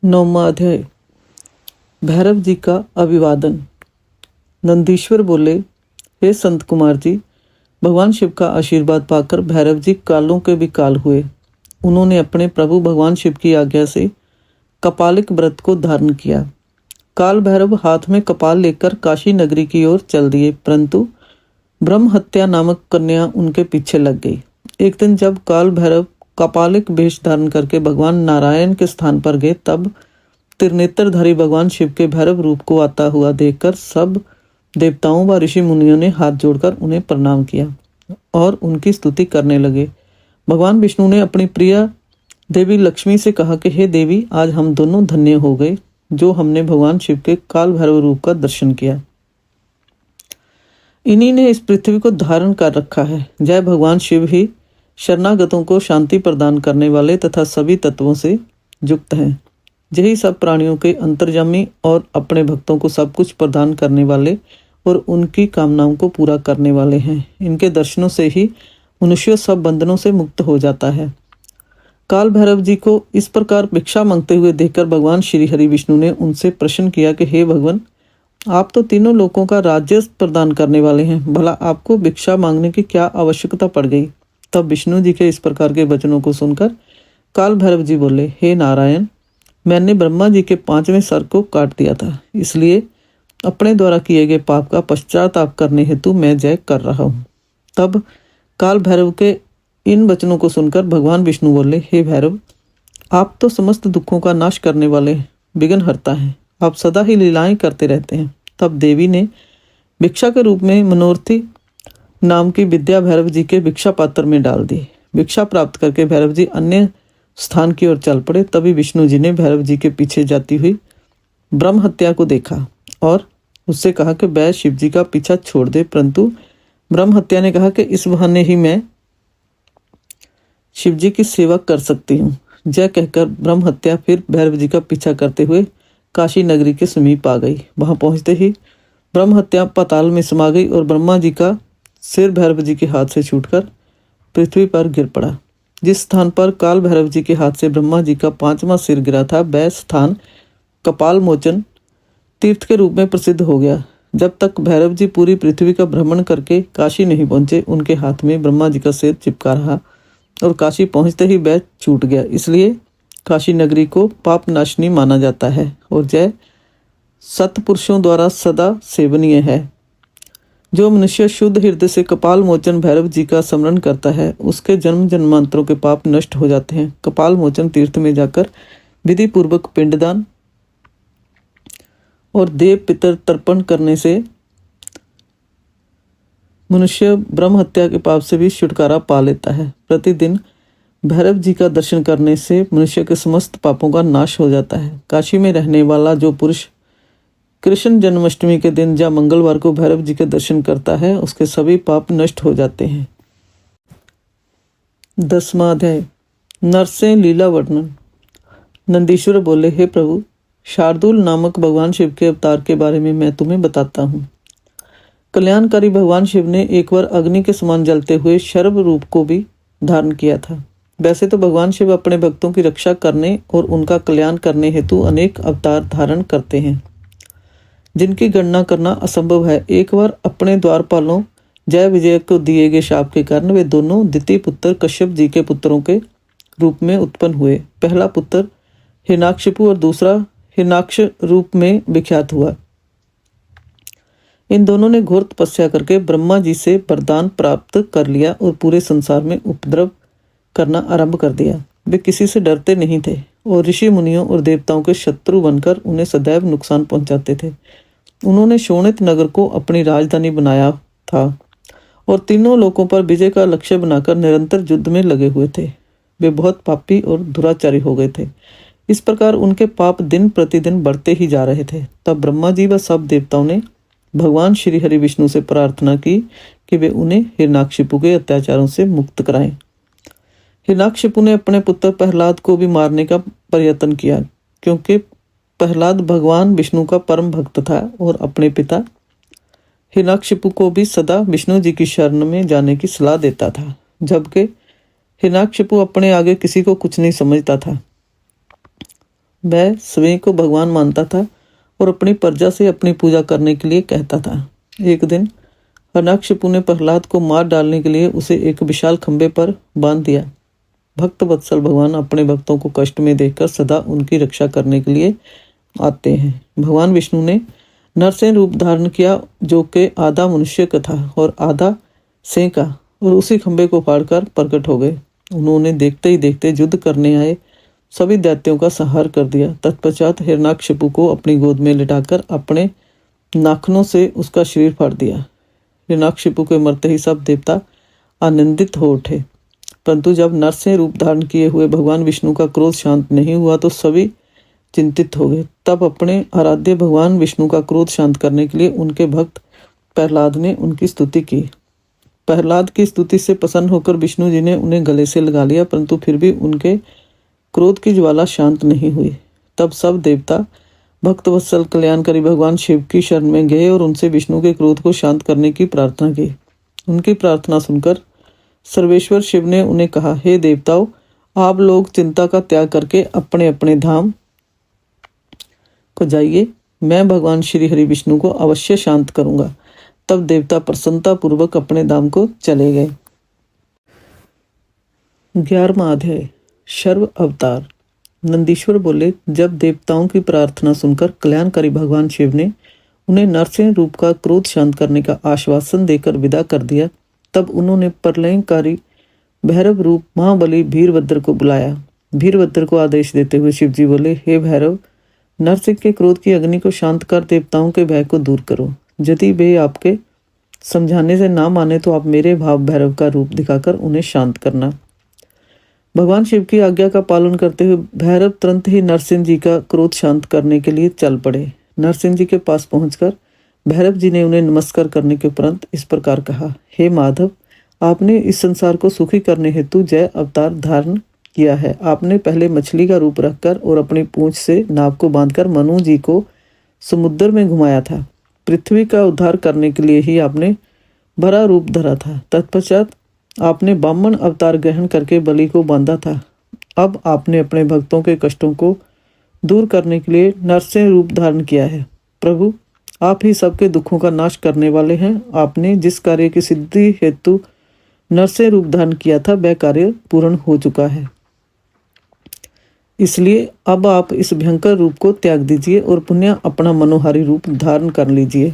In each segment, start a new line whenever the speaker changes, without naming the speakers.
9वां अध्याय। भैरव जी का अभिवादन। नंदीश्वर बोले, हे संत कुमार जी, भगवान शिव का आशीर्वाद पाकर भैरव जी कालों के भी काल हुए। उन्होंने अपने प्रभु भगवान शिव की आज्ञा से कपालिक व्रत को धारण किया। काल भैरव हाथ में कपाल लेकर काशी नगरी की ओर चल दिए, परंतु ब्रह्म हत्या नामक कन्या उनके पीछे लग गई। एक दिन जब काल भैरव कपालिक वेश धारण करके भगवान नारायण के स्थान पर गए, तब त्रिनेत्रधारी भगवान शिव के भैरव रूप को आता हुआ देखकर सब देवताओं व ऋषि मुनियों ने हाथ जोड़कर उन्हें प्रणाम किया और उनकी स्तुति करने लगे। भगवान विष्णु ने अपनी प्रिय देवी लक्ष्मी से कहा कि हे देवी, आज हम दोनों धन्य हो गए जो हमने भगवान शिव के काल भैरव रूप का दर्शन किया। इन्हीं ने इस पृथ्वी को धारण कर रखा है। जय भगवान शिव ही शरणागतों को शांति प्रदान करने वाले तथा सभी तत्वों से युक्त हैं। यही सब प्राणियों के अंतर्यामी और अपने भक्तों को सब कुछ प्रदान करने वाले और उनकी कामनाओं को पूरा करने वाले हैं। इनके दर्शनों से ही मनुष्य सब बंधनों से मुक्त हो जाता है। काल भैरव जी को इस प्रकार भिक्षा मांगते हुए देखकर भगवान श्री हरि विष्णु ने उनसे प्रश्न किया कि हे भगवान, आप तो तीनों लोकों का राज्य प्रदान करने वाले हैं, भला आपको भिक्षा मांगने की क्या आवश्यकता पड़ गई। तब विष्णु जी के इस प्रकार के वचनों को सुनकर काल भैरव जी बोले, हे नारायण, मैंने ब्रह्मा जी के 5वें सर को काट दिया था, इसलिए अपने द्वारा किए गए पाप का पश्चाताप करने हेतु मैं जय कर रहा हूँ। तब काल भैरव के इन वचनों को सुनकर भगवान विष्णु बोले, हे भैरव, आप तो समस्त दुखों का नाश करने वाले विघ्नहर्ता हैं, आप सदा ही लीलाएं करते रहते हैं। तब देवी ने भिक्षा के रूप में मनोरथी नाम की विद्या भैरव जी के भिक्षा पात्र में डाल दी। भिक्षा प्राप्त करके भैरव जी अन्य स्थान की ओर चल पड़े। तभी विष्णु जी ने भैरव जी के पीछे जाती हुई ब्रह्म हत्या को देखा और उससे कहा कि वह शिव जी का पीछा छोड़ दे, परंतु ब्रह्म हत्या ने कहा कि इस बहाने ही मैं शिव जी की सेवा कर सकती हूँ। जय कहकर ब्रह्म हत्या फिर भैरव जी का पीछा करते हुए काशी नगरी के समीप आ गई। वहां पहुंचते ही ब्रह्म हत्या पाताल में समा गई और ब्रह्मा जी का सिर भैरव जी के हाथ से छूटकर पृथ्वी पर गिर पड़ा। जिस स्थान पर काल भैरव जी के हाथ से ब्रह्मा जी का 5वां सिर गिरा था, वह स्थान कपाल मोचन तीर्थ के रूप में प्रसिद्ध हो गया। जब तक भैरव जी पूरी पृथ्वी का भ्रमण करके काशी नहीं पहुंचे, उनके हाथ में ब्रह्मा जी का सिर चिपका रहा और काशी पहुंचते ही वह छूट गया। इसलिए काशी नगरी को पाप नाशनी माना जाता है और जय सत्पुरुषों द्वारा सदा सेवनीय है। जो मनुष्य शुद्ध हृदय से कपाल मोचन भैरव जी का स्मरण करता है, उसके जन्म जन्मांतरों के पाप नष्ट हो जाते हैं। कपाल मोचन तीर्थ में जाकर विधि पूर्वक पिंडदान और देव पितर तर्पण करने से मनुष्य ब्रह्म हत्या के पाप से भी छुटकारा पा लेता है। प्रतिदिन भैरव जी का दर्शन करने से मनुष्य के समस्त पापों का नाश हो जाता है। काशी में रहने वाला जो पुरुष कृष्ण जन्माष्टमी के दिन या मंगलवार को भैरव जी के दर्शन करता है, उसके सभी पाप नष्ट हो जाते हैं। 10वां अध्याय। नरसिंह लीला वर्णन। नंदीश्वर बोले, हे प्रभु, शार्दूल नामक भगवान शिव के अवतार के बारे में मैं तुम्हें बताता हूँ। कल्याणकारी भगवान शिव ने एक बार अग्नि के समान जलते हुए शर्व रूप को भी धारण किया था। वैसे तो भगवान शिव अपने भक्तों की रक्षा करने और उनका कल्याण करने हेतु अनेक अवतार धारण करते हैं, जिनकी गणना करना असंभव है। एक बार अपने द्वारपालों जय विजय को दिए गए शाप के कारण वे दोनों द्वितीय पुत्र कश्यप जी के पुत्रों के रूप में उत्पन्न हुए। पहला पुत्र हिरण्याकशिपु और दूसरा हिरण्याक्ष रूप में विख्यात हुआ। इन दोनों ने घोर तपस्या करके ब्रह्मा जी से वरदान प्राप्त कर लिया और पूरे संसार में उपद्रव करना आरंभ कर दिया। वे किसी से डरते नहीं थे और ऋषि मुनियों और देवताओं के शत्रु बनकर उन्हें सदैव नुकसान पहुंचाते थे। उन्होंने शोणित नगर को अपनी राजधानी बनाया था और तीनों लोकों पर विजय का लक्ष्य बनाकर निरंतर युद्ध में लगे हुए थे। वे बहुत पापी और दुराचारी हो गए थे। इस प्रकार उनके पाप दिन प्रतिदिन बढ़ते ही जा रहे थे। तब ब्रह्मा जी व सब देवताओं ने भगवान श्री हरि विष्णु से प्रार्थना की कि वे उन्हें हिरण्याकशिपु के अत्याचारों से मुक्त कराएं। हिरण्याकशिपु ने अपने पुत्र प्रहलाद को भी मारने का प्रयत्न किया, क्योंकि प्रहलाद भगवान विष्णु का परम भक्त था और अपने पिता हिरण्याकशिपु को भी सदा विष्णु जी की शरण में जाने की सलाह देता था, जबकि हिरण्याकशिपु अपने आगे किसी को कुछ नहीं समझता था। वह स्वयं को भगवान मानता था और अपनी प्रजा से अपनी पूजा करने के लिए कहता था। एक दिन हिरण्यकशिपु ने प्रहलाद को मार डालने के लिए उसे एक विशाल खंभे पर बांध दिया। भक्त वत्सल भगवान अपने भक्तों को कष्ट में देखकर सदा उनकी रक्षा करने के लिए आते हैं। भगवान विष्णु ने नरसिंह रूप धारण किया, जो कि आधा मनुष्य का था और आधा सिंह का, और उसी खंभे को फाड़कर प्रकट हो गए। उन्होंने देखते ही देखते युद्ध करने आए सभी दैत्यों का संहार कर दिया। तत्पश्चात हिरण्यकशिपु को अपनी गोद में लिटाकर अपने नाखूनों से उसका शरीर फाड़ दिया। हिरण्यकशिपु के मरते ही सब देवता आनंदित हो उठे, परंतु जब नरसिंह रूप धारण किए हुए भगवान विष्णु का क्रोध शांत नहीं हुआ तो सभी चिंतित हो गए। तब अपने आराध्य भगवान विष्णु का क्रोध शांत करने के लिए उनके भक्त प्रहलाद ने उनकी स्तुति की। प्रहलाद की स्तुति से प्रसन्न होकर विष्णु जी ने उन्हें गले से लगा लिया, परंतु फिर भी उनके क्रोध की ज्वाला शांत नहीं हुई। तब सब देवता भक्तवत्सल कल्याणकारी भगवान शिव की शरण में गए और उनसे विष्णु के क्रोध को शांत करने की प्रार्थना की। उनकी प्रार्थना सुनकर सर्वेश्वर शिव ने उन्हें कहा, हे देवताओं, आप लोग चिंता का त्याग करके अपने अपने धाम को जाइए। मैं भगवान श्री हरि विष्णु को अवश्य शांत करूंगा। तब देवता प्रसन्नता पूर्वक अपने धाम को चले गए। 11वां अध्याय शर्व अवतार। नंदीश्वर बोले, जब देवताओं की प्रार्थना सुनकर कल्याणकारी भगवान शिव ने उन्हें नरसिंह रूप का क्रोध शांत करने का आश्वासन देकर विदा कर दिया, तब उन्होंने प्रलयंकारी भैरव रूप महाबली वीरभद्र को बुलाया। वीरभद्र को आदेश देते हुए शिवजी बोले, हे भैरव, नरसिंह के क्रोध की अग्नि को शांत कर देवताओं के भय को दूर करो। यदि वे आपके समझाने से ना माने तो आप मेरे भाव भैरव का रूप दिखाकर उन्हें शांत करना। भगवान शिव की आज्ञा का पालन करते हुए भैरव तुरंत ही नरसिंह जी का क्रोध शांत करने के लिए चल पड़े। नरसिंह जी के पास पहुंचकर भैरव जी ने उन्हें नमस्कार करने के उपरांत इस प्रकार कहा, हे माधव, आपने इस संसार को सुखी करने हेतु जय अवतार धारण किया है। आपने पहले मछली का रूप रखकर और अपनी पूंछ से नाव को बांधकर मनु जी को समुद्र में घुमाया था। पृथ्वी का उद्धार करने के लिए ही आपने बड़ा रूप धरा था। तत्पश्चात आपने वामन अवतार ग्रहण करके बलि को बांधा था। अब आपने अपने भक्तों के कष्टों को दूर करने के लिए नरसिंह रूप धारण किया है। प्रभु, आप ही सबके दुखों का नाश करने वाले हैं। आपने जिस कार्य की सिद्धि हेतु नरसिंह रूप धारण किया था वह कार्य पूर्ण हो चुका है, इसलिए अब आप इस भयंकर रूप को त्याग दीजिए और पुनः अपना मनोहारी रूप धारण कर लीजिए।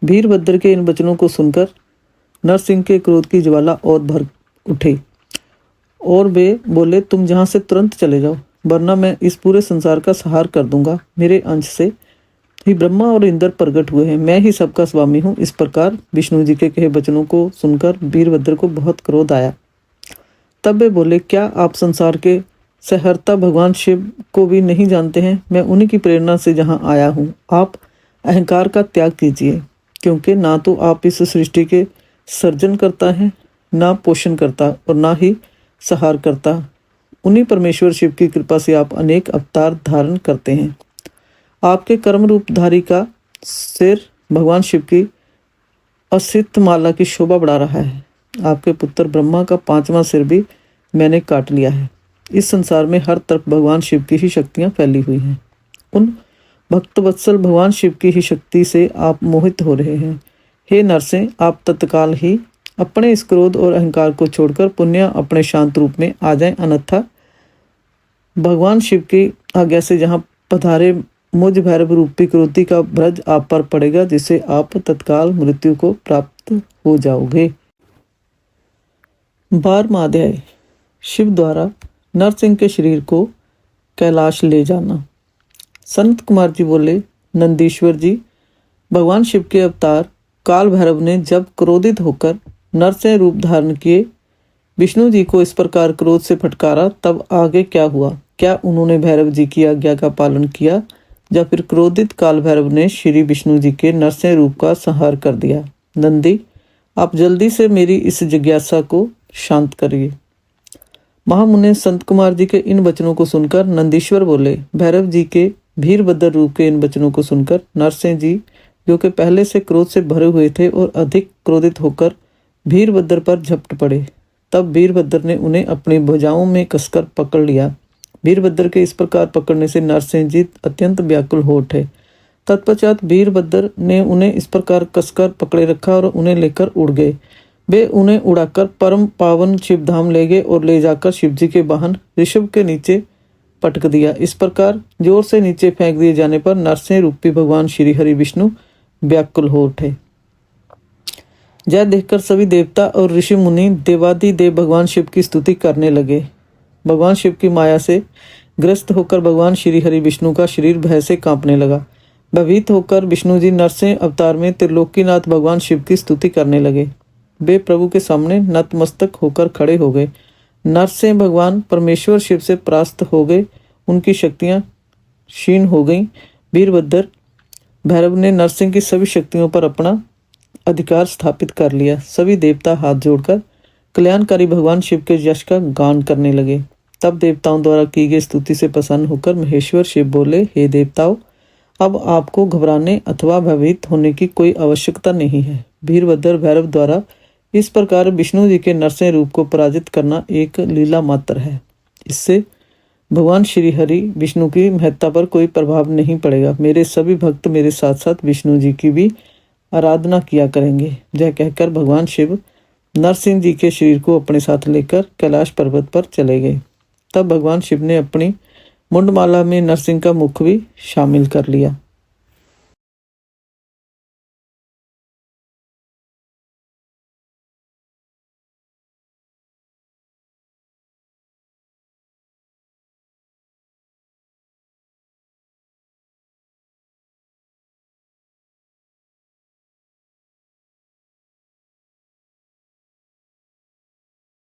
वीरभद्र के इन वचनों को सुनकर नरसिंह के क्रोध की ज्वाला और भर उठी और वे बोले, तुम जहाँ से तुरंत चले जाओ, वरना मैं इस पूरे संसार का संहार कर दूंगा। मेरे अंश से ही ब्रह्मा और इंद्र प्रकट हुए हैं, मैं ही सबका स्वामी हूँ। इस प्रकार विष्णु जी के कहे वचनों को सुनकर वीरभद्र को बहुत क्रोध आया। तब वे बोले, क्या आप संसार के सहर्ता भगवान शिव को भी नहीं जानते हैं? मैं उन्हीं की प्रेरणा से यहाँ आया हूँ। आप अहंकार का त्याग कीजिए, क्योंकि ना तो आप इस सृष्टि के सर्जन करता है, ना पोषण करता और ना ही संहार करता। उन्हीं परमेश्वर शिव की कृपा से आप अनेक अवतार धारण करते हैं। आपके कर्म रूपधारी का सिर भगवान शिव की असित माला की शोभा बढ़ा रहा है। आपके पुत्र ब्रह्मा का 5वां सिर भी मैंने काट लिया है। इस संसार में हर तरफ भगवान शिव की ही शक्तियां फैली हुई हैं। उन भक्तवत्सल भगवान शिव की ही शक्ति से आप मोहित हो रहे हैं। हे नरसिंह, आप तत्काल ही अपने इस क्रोध और अहंकार को छोड़कर पुण्य अपने शांत रूप में आ जाएं, अन्यथा भगवान शिव की आज्ञा से जहाँ पधारे मुझ भैरव रूपी क्रोधी का ब्रज आप पर पड़ेगा, जिससे आप तत्काल मृत्यु को प्राप्त हो जाओगे। 12वां अध्याय शिव द्वारा नरसिंह के शरीर को कैलाश ले जाना। संत कुमार जी बोले, नंदीश्वर जी, भगवान शिव के अवतार काल भैरव ने जब क्रोधित होकर नरसिंह रूप धारण किए विष्णु जी को इस प्रकार क्रोध से फटकारा, तब आगे क्या हुआ? क्या उन्होंने भैरव जी की आज्ञा का पालन किया या फिर क्रोधित काल भैरव ने श्री विष्णु जी के नरसिंह रूप का संहार कर दिया? नंदी, आप जल्दी से मेरी इस जिज्ञासा को शांत करिए। महामुनि संत कुमार जी के इन वचनों को सुनकर नंदीश्वर बोले, भैरव जी के वीरभद्र रूप के इन वचनों को सुनकर नरसिंह जी, जो कि पहले से क्रोध से भरे हुए थे और अधिक क्रोधित होकर वीरभद्र पर झपट पड़े। तब वीरभद्र ने उन्हें अपनी भुजाओं में कसकर पकड़ लिया। वीरभद्र के इस प्रकार पकड़ने से नरसिंह जी अत्यंत व्याकुल हो उठे। तत्पश्चात वीरभद्र ने उन्हें इस प्रकार कसकर पकड़े रखा और उन्हें लेकर उड़ गए। वे उन्हें उड़ाकर परम पावन शिवधाम ले गए और ले जाकर शिवजी के वाहन ऋषभ के नीचे पटक दिया। इस प्रकार जोर से नीचे फेंक दिए जाने पर नरसिंह रूपी भगवान श्री हरि विष्णु व्याकुल हो उठे। यह देखकर सभी देवता और ऋषि मुनि देवादिदेव भगवान शिव की स्तुति करने लगे। भगवान शिव की माया से ग्रस्त होकर भगवान श्री हरि विष्णु का शरीर भय से कांपने लगा। भयभीत होकर विष्णु जी नरसिंह अवतार में त्रिलोकीनाथ भगवान शिव की स्तुति करने लगे। वे प्रभु के सामने नतमस्तक होकर खड़े हो गए। नरसिंह भगवान परमेश्वर शिव से परास्त हो गए, उनकी शक्तियां क्षीण हो गईं। वीरभद्र भैरव ने नरसिंह की सभी शक्तियों पर अपना अधिकार स्थापित कर लिया। सभी देवता हाथ जोड़कर कल्याणकारी भगवान शिव के यश का गान करने लगे। तब देवताओं द्वारा की गई स्तुति से प्रसन्न होकर महेश्वर शिव बोले, हे देवताओं, अब आपको घबराने अथवा भयभीत होने की कोई आवश्यकता नहीं है। वीरभद्र भैरव द्वारा इस प्रकार विष्णु जी के नरसिंह रूप को पराजित करना एक लीला मात्र है। इससे भगवान श्री हरि विष्णु की महत्ता पर कोई प्रभाव नहीं पड़ेगा। मेरे सभी भक्त मेरे साथ साथ विष्णु जी की भी आराधना किया करेंगे। यह कहकर भगवान शिव नरसिंह जी के शरीर को अपने साथ लेकर कैलाश पर्वत पर चले गए। तब भगवान शिव ने अपनी मुंडमाला में नरसिंह का मुख भी शामिल कर लिया।